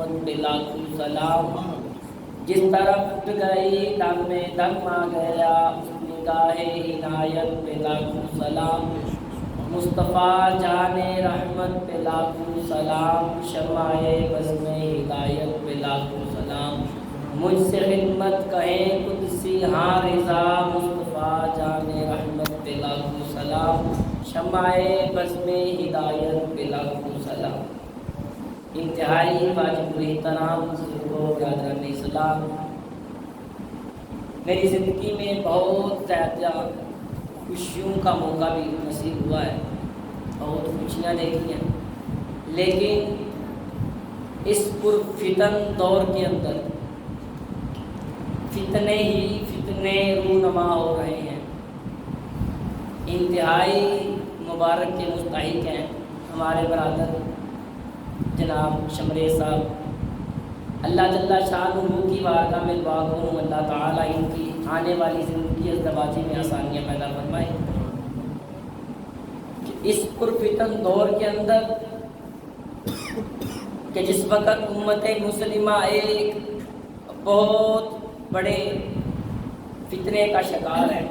محمد پہ لاکھوں سلام۔ جس طرف اٹھ گئی دم میں دم آ گیا، اس نگاہ عنایت پہ لاکھوں سلام۔ مصطفیٰ جان رحمت پہ لاکھوں سلام، شمع بزم ہدایت پہ لاکھوں سلام۔ مجھ سے خدمت کہیں قدسی ہاں رضا، مصطفیٰ جان رحمت پہ لاکھوں سلام، شمع بزم ہدایت پہ لاکھوں سلام۔ انتہائی واجب الاحترام بزرگوں، برادران اسلام، میری زندگی میں بہت زیادہ خوشیوں کا موقع بھی نصیب ہوا ہے، بہت خوشیاں دیکھی ہیں، لیکن اس پرفتن دور کے اندر فتنے ہی فتنے رونما ہو رہے ہیں۔ انتہائی مبارک کے مستحق ہیں ہمارے برادر جناب شمرے صاحب۔ اللہ جل شانہ کی بارگاہ میں دعا کروں اللہ تعالیٰ ان کی آنے والی زندگی ازدواجی میں آسانیاں پیدا فرمائے، کہ اس پرفتن دور کے اندر کہ جس وقت امت مسلمہ ایک بہت بڑے فتنے کا شکار ہے،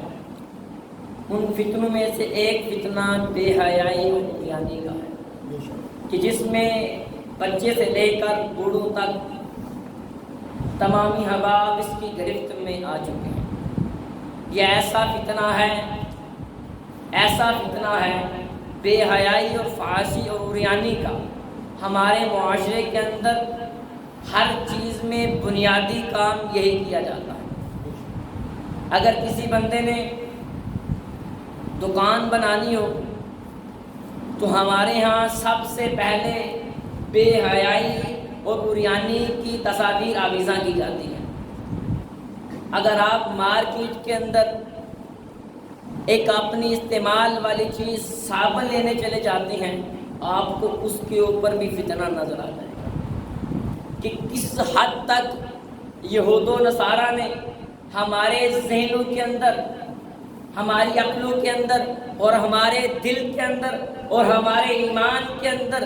ان فتنوں میں سے ایک فتنہ بے حیائی اور بیانی کا ہے، کہ جس میں بچے سے لے کر بوڑھوں تک تمامی احباب اس کی گرفت میں آ چکے ہیں۔ یہ ایسا فتنہ ہے بے حیائی اور فحاشی اور عریانی کا، ہمارے معاشرے کے اندر ہر چیز میں بنیادی کام یہی کیا جاتا ہے۔ اگر کسی بندے نے دکان بنانی ہو تو ہمارے ہاں سب سے پہلے بے حیائی اور عریانی کی تصاویر آویزاں کی جاتی ہیں۔ اگر آپ مارکیٹ کے اندر ایک اپنی استعمال والی چیز صابن لینے چلے جاتے ہیں، آپ کو اس کے اوپر بھی فتنہ نظر آ جائے گا کہ کس حد تک یہود و نصارہ نے ہمارے ذہنوں کے اندر، ہماری عقلوں کے اندر اور ہمارے دل کے اندر اور ہمارے ایمان کے اندر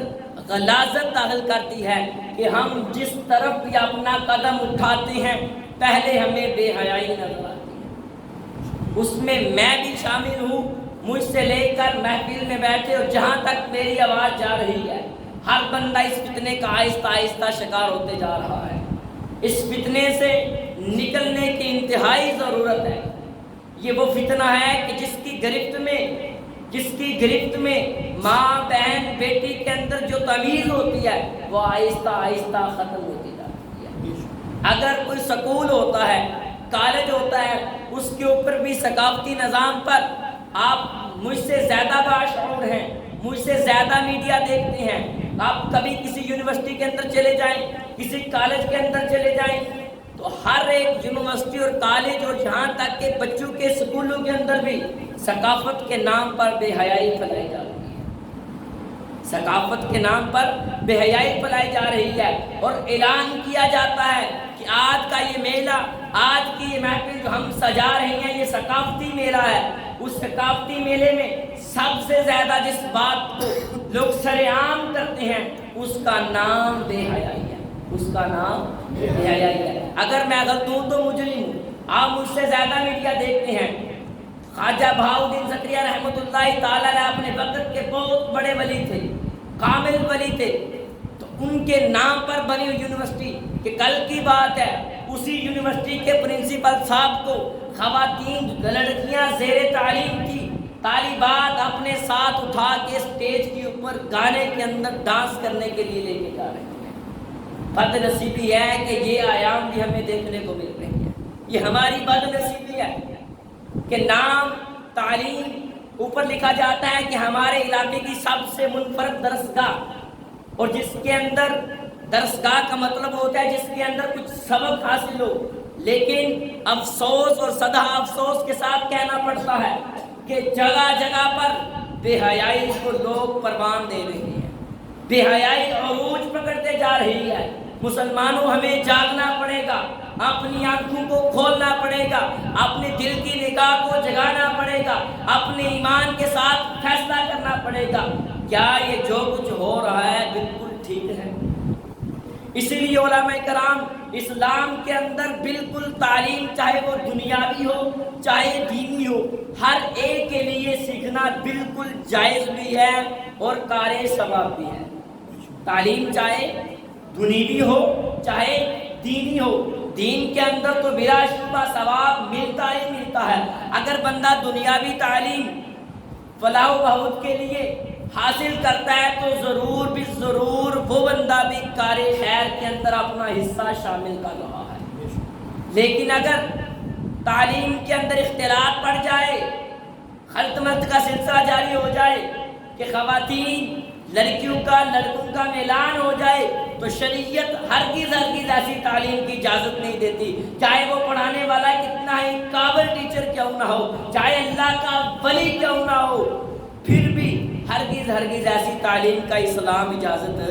غلاظت داخل کرتی ہے کہ ہم جس طرف بھی اپنا قدم اٹھاتے ہیں پہلے ہمیں بے حیائی نظر آتی ہے۔ اس میں میں بھی شامل ہوں، مجھ سے لے کر محفل میں بیٹھے اور جہاں تک میری آواز جا رہی ہے، ہر بندہ اس فتنے کا آہستہ آہستہ شکار ہوتے جا رہا ہے۔ اس فتنے سے نکلنے کی انتہائی ضرورت ہے۔ یہ وہ فتنہ ہے کہ جس کی گرفت میں ماں بہن بیٹی کے اندر جو تمیز ہوتی ہے وہ آہستہ آہستہ ختم ہوتی جاتی ہے۔ اگر کوئی سکول ہوتا ہے، کالج ہوتا ہے، اس کے اوپر بھی ثقافتی نظام پر آپ مجھ سے زیادہ باشعور ہیں، مجھ سے زیادہ میڈیا دیکھتے ہیں۔ آپ کبھی کسی یونیورسٹی کے اندر چلے جائیں، کسی کالج کے اندر چلے جائیں، تو ہر ایک یونیورسٹی اور کالج اور جہاں تک کہ بچوں کے سکولوں کے اندر بھی ثقافت کے نام پر بے حیائی پھیلائی جا رہی ہے۔ ثقافت کے نام پر بے حیائی پھیلائی جا رہی ہے اور اعلان کیا جاتا ہے کہ آج کا یہ میلہ، آج کی یہ محفل جو ہم سجا رہے ہیں یہ ثقافتی میلہ ہے۔ اس ثقافتی میلے میں سب سے زیادہ جس بات کو لوگ سرعام کرتے ہیں اس کا نام بے حیائی ہے، اس کا نام بے حیائی ہے۔ اگر میں غلط ہوں تو مجرم ہوں، آپ مجھ سے زیادہ میڈیا دیکھتے ہیں۔ خواجہ بہاؤالدین زکریا رحمۃ اللہ تعالیٰ علیہ اپنے وقت کے بہت بڑے ولی تھے، کامل ولی تھے، تو ان کے نام پر بنی ہوئی یونیورسٹی کہ کل کی بات ہے اسی یونیورسٹی کے پرنسپل صاحب کو خواتین لڑکیاں زیر تعلیم کی طالبات اپنے ساتھ اٹھا کے اسٹیج کے اوپر گانے کے اندر ڈانس کرنے کے لیے لے کے جا رہے ہیں۔ بد نصیبی ہے کہ یہ آیام بھی ہمیں دیکھنے کو مل رہی ہے، یہ ہماری بد نصیبی ہے کہ نام تعلیم اوپر لکھا جاتا ہے کہ ہمارے علاقے کی سب سے منفرد درسگاہ، اور جس کے اندر درسگاہ کا مطلب ہوتا ہے جس کے اندر کچھ سبق حاصل ہو، لیکن افسوس اور سدا افسوس کے ساتھ کہنا پڑتا ہے کہ جگہ جگہ پر بے حیائی کو لوگ پروان دے رہے ہیں، بے حیائی عروج پکڑتے جا رہی ہے۔ مسلمانوں ہمیں جاگنا پڑے گا، اپنی آنکھوں کو کھولنا پڑے گا، اپنے دل کی نگاہ کو جگانا پڑے گا، اپنے ایمان کے ساتھ فیصلہ کرنا پڑے گا۔ کیا یہ جو کچھ ہو رہا ہے بالکل ٹھیک ہے؟ اسی لیے علماء کرام اسلام کے اندر بالکل تعلیم چاہے وہ دنیاوی ہو چاہے دینی ہو ہر ایک کے لیے سیکھنا بالکل جائز بھی ہے اور کار ثواب بھی ہے۔ تعلیم چاہے دنیاوی ہو چاہے دینی ہو، دین کے اندر تو بلا شبہ ثواب ملتا ہی ملتا ہے۔ اگر بندہ دنیاوی تعلیم فلاح و بہبود کے لیے حاصل کرتا ہے تو ضرور بھی ضرور وہ بندہ بھی کار خیر کے اندر اپنا حصہ شامل کر رہا ہے۔ لیکن اگر تعلیم کے اندر اختلاط پڑ جائے، خلط ملط کا سلسلہ جاری ہو جائے کہ خواتین لڑکیوں کا لڑکوں کا میلان ہو جائے تو شریعت ہرگز ایسی تعلیم کی اجازت نہیں دیتی، چاہے وہ پڑھانے والا کتنا ہی قابل ٹیچر کیوں نہ ہو، چاہے اللہ کا ولی کیوں نہ ہو، پھر بھی ہرگز ایسی تعلیم کا اسلام اجازت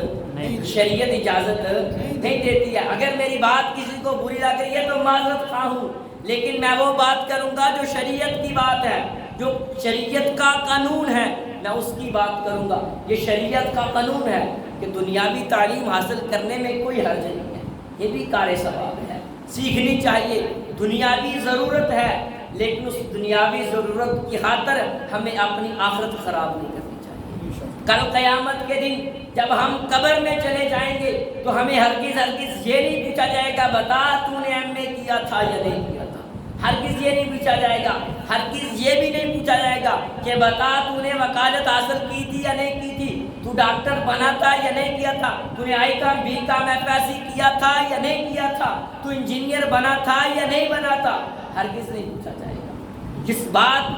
شریعت اجازت نہیں دیتی ہے۔ اگر میری بات کسی کو بری لگ رہی ہے تو معذرت خواہ ہوں، لیکن میں وہ بات کروں گا جو شریعت کی بات ہے، جو شریعت کا قانون ہے، میں اس کی بات کروں گا۔ یہ شریعت کا قانون ہے کہ دنیاوی تعلیم حاصل کرنے میں کوئی حرج نہیں ہے، یہ بھی کار ثواب ہے، سیکھنی چاہیے، دنیاوی ضرورت ہے، لیکن اس دنیاوی ضرورت کی خاطر ہمیں اپنی آخرت خراب نہیں کرنی چاہیے۔ کل قیامت کے دن جب ہم قبر میں چلے جائیں گے تو ہمیں ہرگز یہ نہیں پوچھا جائے گا بتا تو نے ایم اے کیا تھا یا نہیں کیا تھا، ہرگز یہ نہیں پوچھا جائے گا، ہرگز یہ بھی نہیں پوچھا جائے گا کہ بتا تو نے وکالت حاصل کی تھی یا نہیں کی تھی، تو ڈاکٹر بنا تھا یا نہیں کیا تھا، تو نے I com B com F S C کیا تھا یا نہیں کیا تھا، تو انجینئر بنا تھا یا نہیں بنا تھا، ہرگز نہیں پوچھا جائے گا۔ جس بات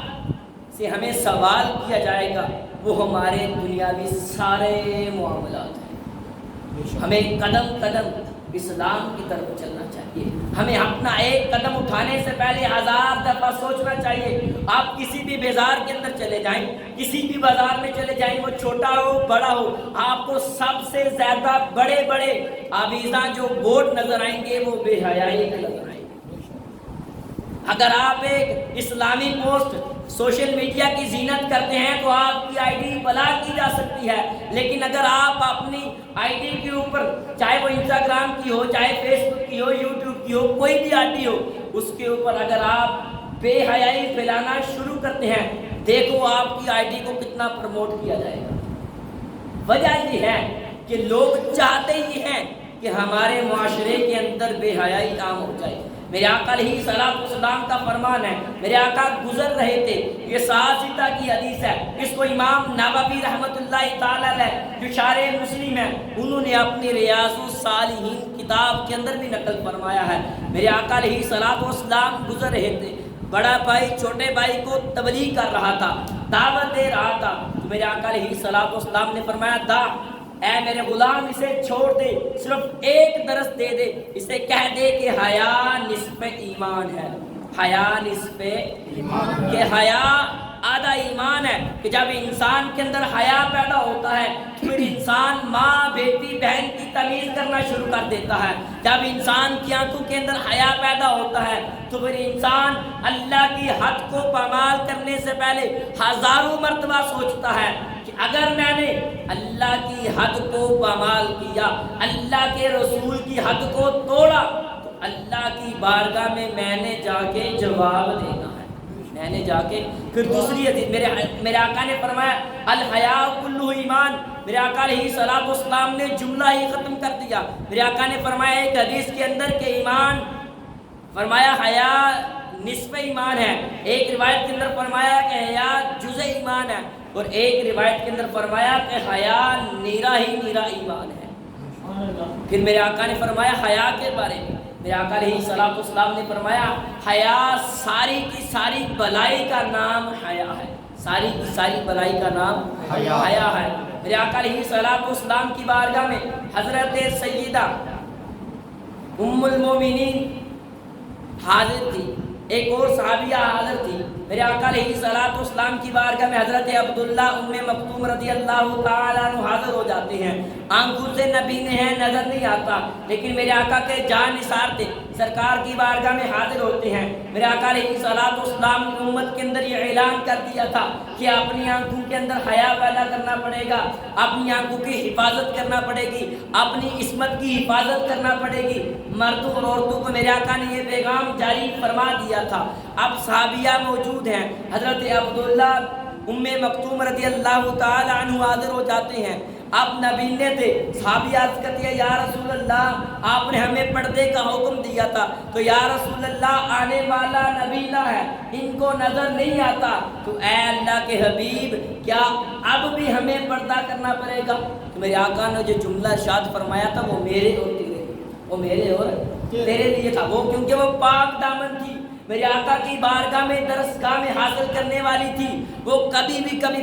سے ہمیں سوال کیا جائے گا وہ ہمارے دنیاوی سارے معاملات ہیں۔ ہمیں قدم قدم اسلام کی طرف چلنا چاہیے، ہمیں اپنا ایک قدم اٹھانے سے پہلے 1000 دفعہ سوچنا چاہیے۔ آپ کسی بھی بازار کے اندر چلے جائیں، کسی بھی بازار میں چلے جائیں، وہ چھوٹا ہو بڑا ہو، آپ کو سب سے زیادہ بڑے بڑے آویزاں جو بورڈ نظر آئیں گے وہ بے حیائی کے نظر آئیں گے۔ اگر آپ ایک اسلامی پوسٹ سوشل میڈیا کی زینت کرتے ہیں تو آپ کی آئی ڈی بلاک کی جا سکتی ہے، لیکن اگر آپ اپنی آئی ڈی کے اوپر چاہے وہ انسٹاگرام کی ہو، چاہے فیس بک کی ہو، یوٹیوب کی ہو، کوئی بھی آئی ڈی ہو، اس کے اوپر اگر آپ بے حیائی پھیلانا شروع کرتے ہیں، دیکھو آپ کی آئی ڈی کو کتنا پروموٹ کیا جائے گا۔ وجہ یہ ہے کہ لوگ چاہتے ہی ہیں کہ ہمارے معاشرے کے اندر بے حیائی عام ہو جائے۔ میرے آقا علیہ الصلوۃ والسلام کا فرمان ہے، میرے آقا گزر رہے تھے، یہ صحیحہ کی حدیث ہے، اس کو امام نووی رحمۃ اللہ تعالی علیہ جو شارح مسلم ہے انہوں نے اپنی ریاض الصالحین کتاب کے اندر بھی نقل فرمایا ہے۔ میرے آقا علیہ الصلوۃ والسلام گزر رہے تھے، بڑا بھائی چھوٹے بھائی کو تبلیغ کر رہا تھا، دعوت دے رہا تھا، تو میرے آقا علیہ الصلوۃ والسلام نے فرمایا دا اے میرے غلام اسے چھوڑ دے، صرف ایک درس دے دے، اسے کہہ دے کہ حیا نصف ایمان ہے، حیا نصف ایمان، کہ حیا آدھا ایمان ہے، کہ جب انسان کے اندر حیا پیدا ہوتا ہے پھر انسان ماں بیٹی بہن کی تمیز کرنا شروع کر دیتا ہے، جب انسان کی آنکھوں کے اندر حیا پیدا ہوتا ہے تو پھر انسان اللہ کی حد کو پامال کرنے سے پہلے ہزاروں مرتبہ سوچتا ہے کہ اگر میں نے اللہ کی حد کو پامال کیا، اللہ کے رسول کی حد کو توڑا تو اللہ کی بارگاہ میں نے جا کے جواب دینا ہے، میں نے جا کے۔ پھر دوسری حدیث میرے آقا نے فرمایا الحیاء کلہ ایمان، میرے آقا علیہ الصلوۃ والسلام نے جملہ ہی ختم کر دیا۔ میرے آقا نے فرمایا ایک حدیث کے اندر کہ ایمان، فرمایا حیا نصف ایمان ہے، ایک روایت کے اندر فرمایا کہ حیا جزء ایمان ہے، اور ایک روایت کے اندر فرمایا کہ حیا نیرا ہی نیرا ایمان ہے۔ پھر میرے آقا نے فرمایا حیا کے بارے میں، میرے آقا علیہ الصلوۃ والسلام نے فرمایا حیا ساری کی ساری بلائی کا نام حیا ہے، ساری کی ساری بلائی کا نام حیا ہے۔ میرے آقا علیہ الصلوۃ والسلام کی بارگاہ میں حضرت سیدہ ام المومنین حاضر تھی، ایک اور صحابیہ حاضر تھی۔ میرے آقا علیہ الصلوۃ والسلام کی بارگاہ میں حضرت عبداللہ ام مکتوم رضی اللہ تعالیٰ عنہ حاضر ہو جاتے ہیں، آنکھوں سے نبی ہیں نظر نہیں آتا، لیکن میرے آقا کے جان نثار تھے، سرکار کی بارگاہ میں حاضر ہوتے ہیں، میرے آقا علیہ الصلوۃ والسلام نے امت کے اندر یہ اعلان کر دیا تھا کہ اپنی آنکھوں کے اندر حیا پیدا کرنا پڑے گا، اپنی آنکھوں کی حفاظت کرنا پڑے گی، اپنی عصمت کی حفاظت کرنا پڑے گی۔ مردوں اور عورتوں کو میرے آقا نے یہ پیغام جاری فرما دیا تھا۔ اب صحابیہ موجود ہیں، حضرت عبداللہ ام مکتوم رضی اللہ تعالی عنہ حاضر ہو جاتے ہیں۔ اب نبی نے تھے، صحابی عرض کرتی ہے یا رسول اللہ آپ نے ہمیں پردے کا حکم دیا تھا، تو یا رسول اللہ آنے والا نبی نہ ہے، ان کو نظر نہیں آتا، تو اے اللہ کے حبیب کیا اب بھی ہمیں پردہ کرنا پڑے گا؟ تو میرے آقا نے جو جملہ ارشاد فرمایا تھا وہ میرے اور تیرے، وہ میرے اور تیرے لیے تھا، وہ کیونکہ وہ پاک دامن تھی، میرے آقا کی بارگاہ میں درسگاہ میں حاصل کرنے والی تھی، وہ کبھی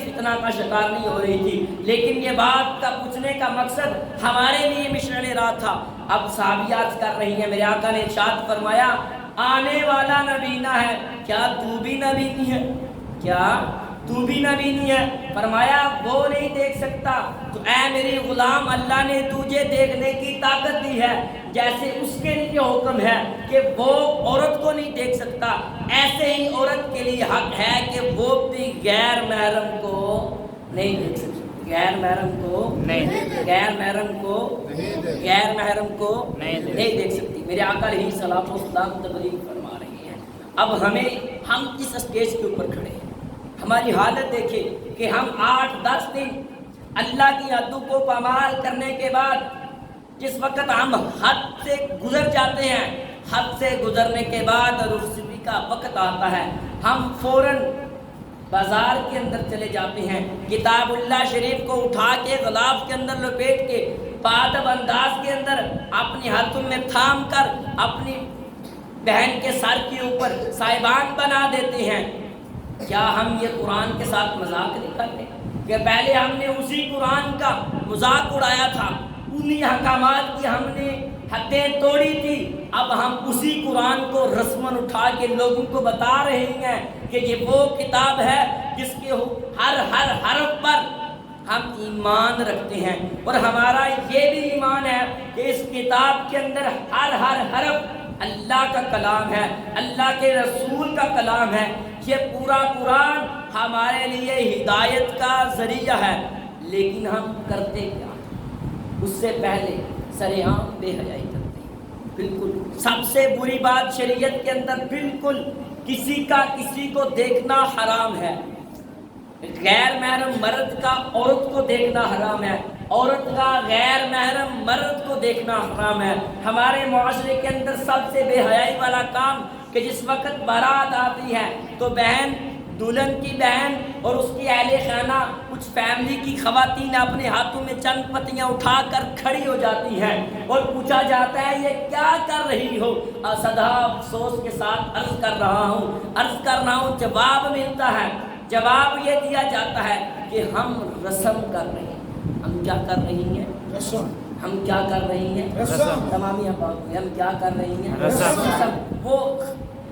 فتنہ کا شکار نہیں ہو رہی تھی۔ لیکن یہ بات کا پوچھنے کا مقصد ہمارے لیے مشعل راہ تھا۔ اب صحابیات کر رہی ہیں، میرے آقا نے ارشاد فرمایا آنے والا نبی نہ ہے، کیا تو بھی نبی نہیں ہے؟ کیا تو بھی نبی نہیں ہے؟ فرمایا وہ نہیں دیکھ سکتا، تو اے میری غلام اللہ نے تجھے دیکھنے کی طاقت دی ہے، جیسے اس کے لیے حکم ہے کہ وہ عورت کو نہیں دیکھ سکتا، ایسے ہی عورت کے لیے حق ہے کہ وہ بھی غیر محرم کو نہیں دیکھ سکتی، غیر محرم کو نہیں دیکھ سکتی۔ میرے آقا علیہ الصلوۃ والسلام تبلیغ فرما رہی ہیں۔ اب ہم اس اسٹیج کے اوپر کھڑے ہیں، ہماری حالت دیکھیں کہ ہم 8-10 دن اللہ کی حدوں کو پامال کرنے کے بعد جس وقت ہم حد سے گزر جاتے ہیں، حد سے گزرنے کے بعد رخصتی کا وقت آتا ہے، ہم فوراً بازار کے اندر چلے جاتے ہیں، کتاب اللہ شریف کو اٹھا کے غلاف کے اندر لپیٹ کے پادب انداز کے اندر اپنی ہاتھوں میں تھام کر اپنی بہن کے سر کے اوپر سائبان بنا دیتے ہیں۔ کیا ہم یہ قرآن کے ساتھ مذاق نہیں کرتے کہ پہلے ہم نے اسی قرآن کا مذاق اڑایا تھا، انہی احکامات کی ہم نے حدیں توڑی تھی، اب ہم اسی قرآن کو رسماً اٹھا کے لوگوں کو بتا رہے ہیں کہ یہ وہ کتاب ہے جس کے ہر حرف پر ہم ایمان رکھتے ہیں، اور ہمارا یہ بھی ایمان ہے کہ اس کتاب کے اندر ہر حرف اللہ کا کلام ہے، اللہ کے رسول کا کلام ہے۔ یہ پورا قرآن ہمارے لیے ہدایت کا ذریعہ ہے، لیکن ہم کرتے کیا؟ اس سے پہلے سرعام بے حیائی کرتے ہیں۔ بالکل سب سے بری بات شریعت کے اندر بالکل کسی کو دیکھنا حرام ہے، غیر محرم مرد کا عورت کو دیکھنا حرام ہے، عورت کا غیر محرم مرد کو دیکھنا حرام ہے۔ ہمارے معاشرے کے اندر سب سے بے حیائی والا کام کہ جس وقت بارات آتی ہے تو بہن، دلہن کی بہن اور اس کی اہل خانہ، کچھ فیملی کی خواتین اپنے ہاتھوں میں چند پتیاں اٹھا کر کھڑی ہو جاتی ہیں اور پوچھا جاتا ہے یہ کیا کر رہی ہو؟ صدا افسوس کے ساتھ عرض کر رہا ہوں، جواب ملتا ہے، جواب یہ دیا جاتا ہے کہ ہم رسم کر رہے ہیں۔ ہم کیا کر رہی ہیں؟ ہم کیا کر رہی ہیں؟ تمامیہ پاک، ہم کیا کر رہی ہیں؟ رسم۔ وہ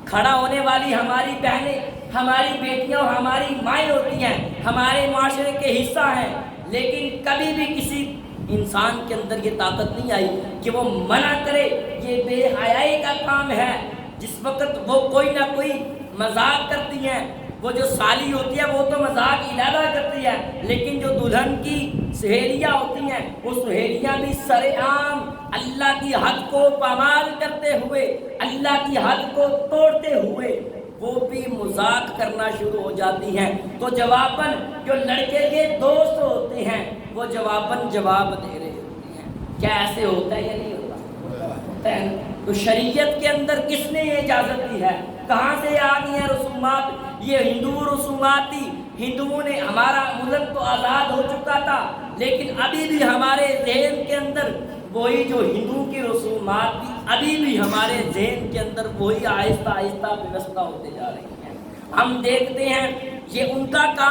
کھڑا ہونے والی ہماری بہنیں، ہماری بیٹیاں اور ہماری مائیں ہوتی ہیں، ہمارے معاشرے کے حصہ ہیں، لیکن کبھی بھی کسی انسان کے اندر یہ طاقت نہیں آئی کہ وہ منع کرے یہ بے حیائی کا کام ہے۔ جس وقت وہ کوئی نہ کوئی مذاق کرتی ہیں، وہ جو سالی ہوتی ہے وہ تو مذاق علیحدہ کرتی ہے، لیکن جو دلہن کی سہیلیاں ہوتی ہیں وہ سہیلیاں بھی سرعام اللہ کی حد کو پامال کرتے ہوئے، اللہ کی حد کو توڑتے ہوئے وہ بھی مذاق کرنا شروع ہو جاتی ہیں۔ تو جواباً جو لڑکے کے دوست ہوتے ہیں وہ جواباً جواب دے رہے ہوتے ہیں۔ کیا ایسے ہوتا ہے یا نہیں ہوتا؟ ہوتا ہے۔ تو شریعت کے اندر کس نے یہ اجازت دی ہے؟ کہاں سے آ گئی ہیں رسومات؟ یہ ہندو رسومات تھی، ہندوؤں نے، ہمارا ملک تو آزاد ہو چکا تھا لیکن ابھی بھی ہمارے ذہن کے اندر وہی جو ہندو کی رسومات تھی، ابھی بھی ہمارے ذہن کے اندر وہی آہستہ آہستہ ویوستھا ہوتے جا رہی ہیں۔ ہم دیکھتے ہیں یہ ان کا کام